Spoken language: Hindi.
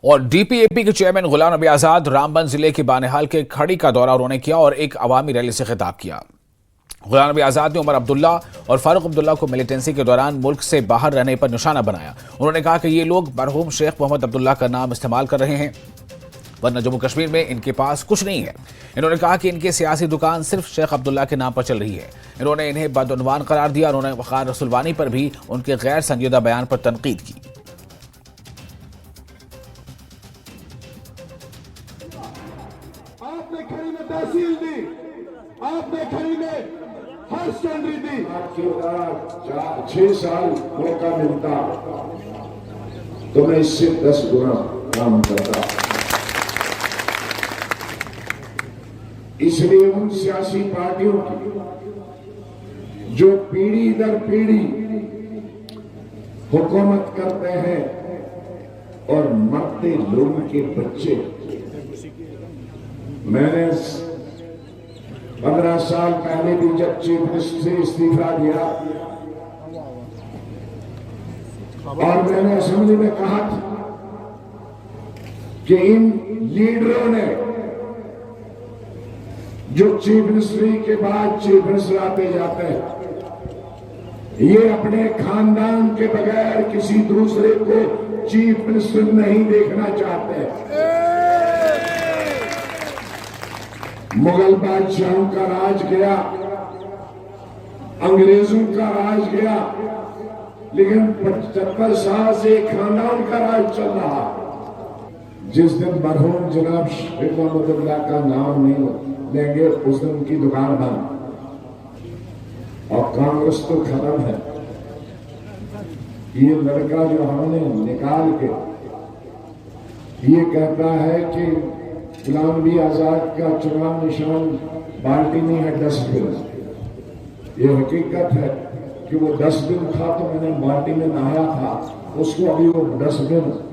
और डीपीएपी के चेयरमैन गुलाम नबी आजाद रामबन जिले के बानिहाल के खड़ी का दौरा उन्होंने किया और एक अवामी रैली से खिताब किया। गुलाम नबी आजाद ने उमर अब्दुल्ला और फारूक अब्दुल्ला को मिलिटेंसी के दौरान मुल्क से बाहर रहने पर निशाना बनाया। उन्होंने कहा कि ये लोग मरहूम शेख मोहम्मद अब्दुल्ला का नाम इस्तेमाल कर रहे हैं, वरना जम्मू कश्मीर में इनके पास कुछ नहीं है। इन्होंने कहा कि इनकी सियासी दुकान सिर्फ शेख अब्दुल्ला के नाम पर चल रही है। इन्होंने इन्हें बदउनवान करार दिया। उन्होंने वक़ार रसूलवानी पर भी उनके गैर संजीदा बयान पर तनकीद की। आपने खड़ी में तहसील दी, आपने खड़ी में हर स्टैंडरी दी। आपके 6 साल मौका मिलता तो मैं इससे 10 गुना काम करता। इसलिए उन सियासी पार्टियों की जो पीढ़ी दर पीढ़ी हुकूमत करते हैं और मरते लोगों के बच्चे, मैंने 15 साल पहले भी जब चीफ मिनिस्टर से इस्तीफा दिया और मैंने असेंबली में कहा था कि इन लीडरों ने जो चीफ मिनिस्ट्री के बाद चीफ मिनिस्टर आते जाते हैं, ये अपने खानदान के बगैर किसी दूसरे को चीफ मिनिस्टर नहीं देखना चाहते। मुगल बादशाहों का राज गया, अंग्रेजों का राज गया, लेकिन 75 साल से खानदान का राज चल रहा। जिस दिन मरहूम जनाब शेख मोहम्मद अब्दुल्ला का नाम नहीं लेंगे उस दिन उनकी दुकान बंद और कांग्रेस तो खत्म है। ये लड़का जो हमने निकाल के ये कहता है कि गुलाम नबी आजाद का चुनाव निशान बाल्टी नहीं है, डस्टबिन। ये हकीकत है कि वो डस्टबिन था तो मैंने बाल्टी में नहाया था, उसको अभी वो डस्टबिन